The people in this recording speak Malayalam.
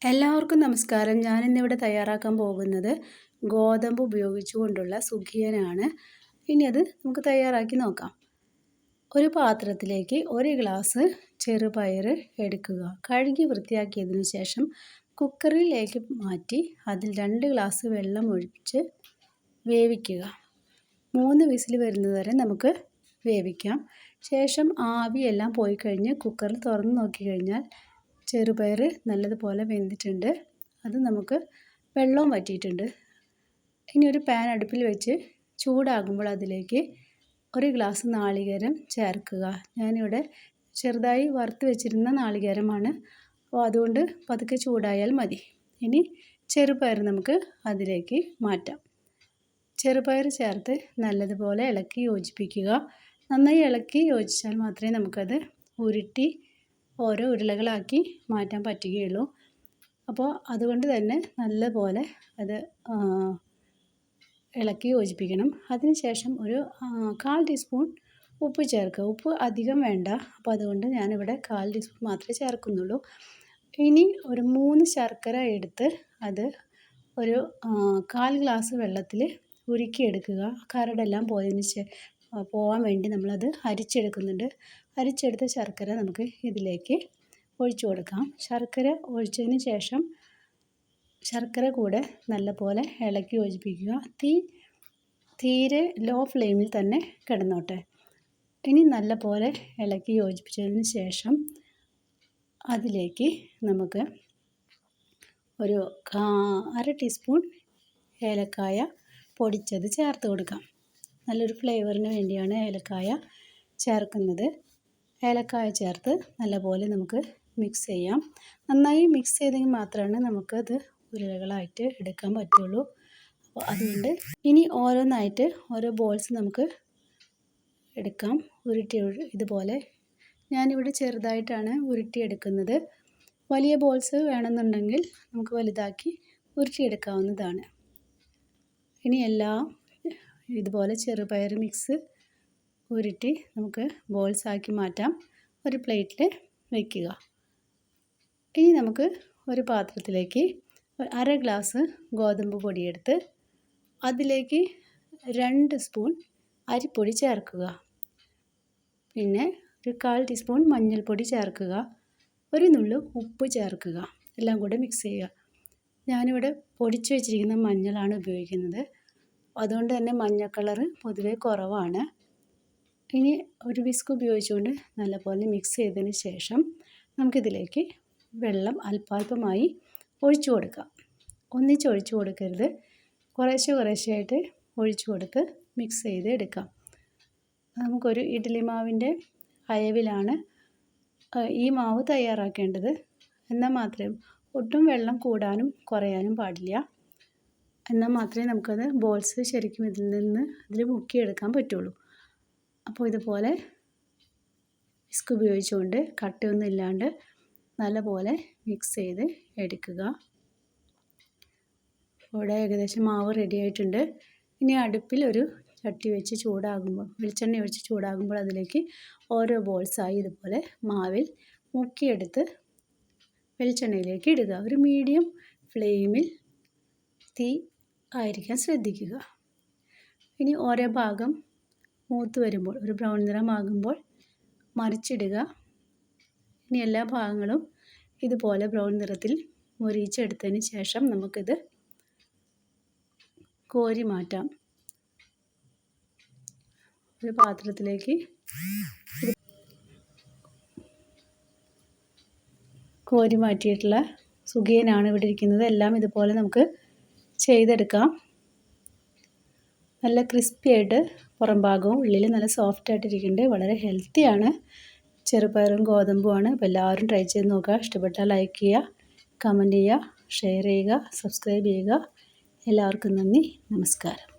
എല്ലാവർക്കും നമസ്കാരം. ഞാനിന്നിവിടെ തയ്യാറാക്കാൻ പോകുന്നത് ഗോതമ്പ് ഉപയോഗിച്ചുകൊണ്ടുള്ള സുഖിയനാണ്. ഇനി അത് നമുക്ക് തയ്യാറാക്കി നോക്കാം. ഒരു പാത്രത്തിലേക്ക് 1 ഗ്ലാസ് ചെറുപയർ എടുക്കുക. കഴുകി വൃത്തിയാക്കിയതിനു ശേഷം കുക്കറിലേക്ക് മാറ്റി അതിൽ 2 ഗ്ലാസ് വെള്ളം ഒഴിച്ച് വേവിക്കുക. 3 വിസിൽ വരുന്നതുവരെ നമുക്ക് വേവിക്കാം. ശേഷം ആവിയെല്ലാം പോയി കഴിഞ്ഞ് കുക്കറിൽ തുറന്ന് നോക്കിക്കഴിഞ്ഞാൽ ചെറുപയർ നല്ലതുപോലെ വെന്തിട്ടുണ്ട്. അത് നമുക്ക് വെള്ളവും വറ്റിയിട്ടുണ്ട്. ഇനി ഒരു പാൻ അടുപ്പിൽ വെച്ച് ചൂടാകുമ്പോൾ അതിലേക്ക് 1 ഗ്ലാസ് നാളികേരം ചേർക്കുക. ഞാനിവിടെ ചെറുതായി വറുത്ത് വെച്ചിരുന്ന നാളികേരമാണ്. അപ്പോൾ അതുകൊണ്ട് പതുക്കെ ചൂടായാൽ മതി. ഇനി ചെറുപയർ നമുക്ക് അതിലേക്ക് മാറ്റാം. ചെറുപയർ ചേർത്ത് നല്ലതുപോലെ ഇളക്കി യോജിപ്പിക്കുക. നന്നായി ഇളക്കി യോജിച്ചാൽ മാത്രമേ നമുക്കത് ഉരുട്ടി ഓരോ ഉരുളകളാക്കി മാറ്റാൻ പറ്റുകയുള്ളൂ. അപ്പോൾ അതുകൊണ്ട് തന്നെ നല്ലപോലെ അത് ഇളക്കി യോജിപ്പിക്കണം. അതിനുശേഷം ഒരു 1/4 ടീസ്പൂൺ ഉപ്പ് ചേർക്കുക. ഉപ്പ് അധികം വേണ്ട. അപ്പോൾ അതുകൊണ്ട് ഞാനിവിടെ 1/4 ടീസ്പൂൺ മാത്രമേ ചേർക്കുന്നുള്ളൂ. ഇനി ഒരു 3 ശർക്കര എടുത്ത് അത് ഒരു 1/4 ഗ്ലാസ് വെള്ളത്തിൽ ഉരുക്കിയെടുക്കുക. കരടെല്ലാം പോകാൻ വേണ്ടി നമ്മളത് അരിച്ചെടുക്കുന്നുണ്ട്. അരിച്ചെടുത്ത ശർക്കര നമുക്ക് ഇതിലേക്ക് ഒഴിച്ചു കൊടുക്കാം. ശർക്കര ഒഴിച്ചതിന് ശേഷം ശർക്കര കൂടെ നല്ലപോലെ ഇളക്കി യോജിപ്പിക്കുക. തീരെ ലോ ഫ്ലെയിമിൽ തന്നെ കിടന്നോട്ടെ. ഇനി നല്ലപോലെ ഇളക്കി യോജിപ്പിച്ചതിന് ശേഷം അതിലേക്ക് നമുക്ക് ഒരു 1/2 ടീസ്പൂൺ ഏലക്കായ പൊടിച്ചത് ചേർത്ത് കൊടുക്കാം. നല്ലൊരു ഫ്ലേവറിന് വേണ്ടിയാണ് ഏലക്കായ ചേർക്കുന്നത്. ഏലക്കായ ചേർത്ത് നല്ലപോലെ നമുക്ക് മിക്സ് ചെയ്യാം. നന്നായി മിക്സ് ചെയ്തെങ്കിൽ മാത്രമാണ് നമുക്കത് ഉരുളകളായിട്ട് എടുക്കാൻ പറ്റുള്ളൂ. അപ്പോൾ അതുകൊണ്ട് ഇനി ഓരോന്നായിട്ട് ഓരോ ബോൾസ് നമുക്ക് എടുക്കാം. ഇതുപോലെ ഞാനിവിടെ ചെറുതായിട്ടാണ് ഉരുട്ടിയെടുക്കുന്നത്. വലിയ ബോൾസ് വേണമെന്നുണ്ടെങ്കിൽ നമുക്ക് വലുതാക്കി ഉരുട്ടിയെടുക്കാവുന്നതാണ്. ഇനി എല്ലാം ഇതുപോലെ ചെറുപയർ മിക്സ് ഉരുട്ടി നമുക്ക് ബോൾസാക്കി മാറ്റാം. ഒരു പ്ലേറ്റിൽ വയ്ക്കുക. ഇനി നമുക്ക് ഒരു പാത്രത്തിലേക്ക് 1/2 ഗ്ലാസ് ഗോതമ്പ് പൊടിയെടുത്ത് അതിലേക്ക് 2 സ്പൂൺ അരിപ്പൊടി ചേർക്കുക. പിന്നെ ഒരു 1/4 ടീസ്പൂൺ മഞ്ഞൾപ്പൊടി ചേർക്കുക. ഒരു നുള്ളു ഉപ്പ് ചേർക്കുക. എല്ലാം കൂടെ മിക്സ് ചെയ്യുക. ഞാനിവിടെ പൊടിച്ച് വെച്ചിരിക്കുന്ന മഞ്ഞളാണ് ഉപയോഗിക്കുന്നത്. അതുകൊണ്ട് തന്നെ മഞ്ഞ കളറ് പൊതുവെ കുറവാണ്. ഇനി ഒരു വിസ്ക് ഉപയോഗിച്ചുകൊണ്ട് നല്ലപോലെ മിക്സ് ചെയ്തതിന് ശേഷം നമുക്കിതിലേക്ക് വെള്ളം അല്പാൽപമായി ഒഴിച്ചു കൊടുക്കാം. ഒന്നിച്ച് ഒഴിച്ചു കൊടുക്കരുത്. കുറേശ്ശെയായിട്ട് ഒഴിച്ചു കൊടുത്ത് മിക്സ് ചെയ്ത് എടുക്കാം. നമുക്കൊരു ഇഡ്ഡലി മാവിൻ്റെ അയവിലാണ് ഈ മാവ് തയ്യാറാക്കേണ്ടത്. എന്നാൽ മാത്രമേ ഒട്ടും വെള്ളം കൂടാനും കുറയാനും പാടില്ല. എന്നാൽ മാത്രമേ നമുക്കത് ബോൾസ് ശരിക്കും ഇതിൽ മുക്കിയെടുക്കാൻ പറ്റുള്ളൂ. അപ്പോൾ ഇതുപോലെ വിസ്ക് ഉപയോഗിച്ചുകൊണ്ട് കട്ടയൊന്നും ഇല്ലാണ്ട് നല്ലപോലെ മിക്സ് ചെയ്ത് എടുക്കുക. ഇവിടെ ഏകദേശം മാവ് റെഡി ആയിട്ടുണ്ട്. ഇനി അടുപ്പിൽ ഒരു ചട്ടി വെച്ച് വെളിച്ചെണ്ണ ഒഴിച്ച് ചൂടാകുമ്പോൾ അതിലേക്ക് ഓരോ ബോൾസായി ഇതുപോലെ മാവിൽ മുക്കിയെടുത്ത് വെളിച്ചെണ്ണയിലേക്ക് ഇടുക. ഒരു മീഡിയം ഫ്ലെയിമിൽ തീ ആയിരിക്കാൻ ശ്രദ്ധിക്കുക. ഇനി ഓരോ ഭാഗം മൂത്ത് വരുമ്പോൾ ഒരു ബ്രൗൺ നിറമാകുമ്പോൾ മറിച്ചിടുക. ഇനി എല്ലാ ഭാഗങ്ങളും ഇതുപോലെ ബ്രൗൺ നിറത്തിൽ മൊരിയിച്ചെടുത്തതിന് ശേഷം നമുക്കിത് കോരി മാറ്റാം. ഒരു പാത്രത്തിലേക്ക് കോരി മാറ്റിയിട്ടുള്ള സുഖിയനാണ് ഇവിടെ ഇരിക്കുന്നത്. എല്ലാം ഇതുപോലെ നമുക്ക് ചെയ്തെടുക്കാം. നല്ല ക്രിസ്പി ആയിട്ട് പുറം ഭാഗവും ഉള്ളിൽ നല്ല സോഫ്റ്റ് ആയിട്ടിരിക്കുന്നുണ്ട്. വളരെ ഹെൽത്തിയാണ്. ചെറുപയറും ഗോതമ്പുമാണ്. അപ്പോൾ എല്ലാവരും ട്രൈ ചെയ്ത് നോക്കുക. ഇഷ്ടപ്പെട്ടാൽ ലൈക്ക് ചെയ്യുക, കമൻറ്റ് ചെയ്യുക, ഷെയർ ചെയ്യുക, സബ്സ്ക്രൈബ് ചെയ്യുക. എല്ലാവർക്കും നന്ദി. നമസ്കാരം.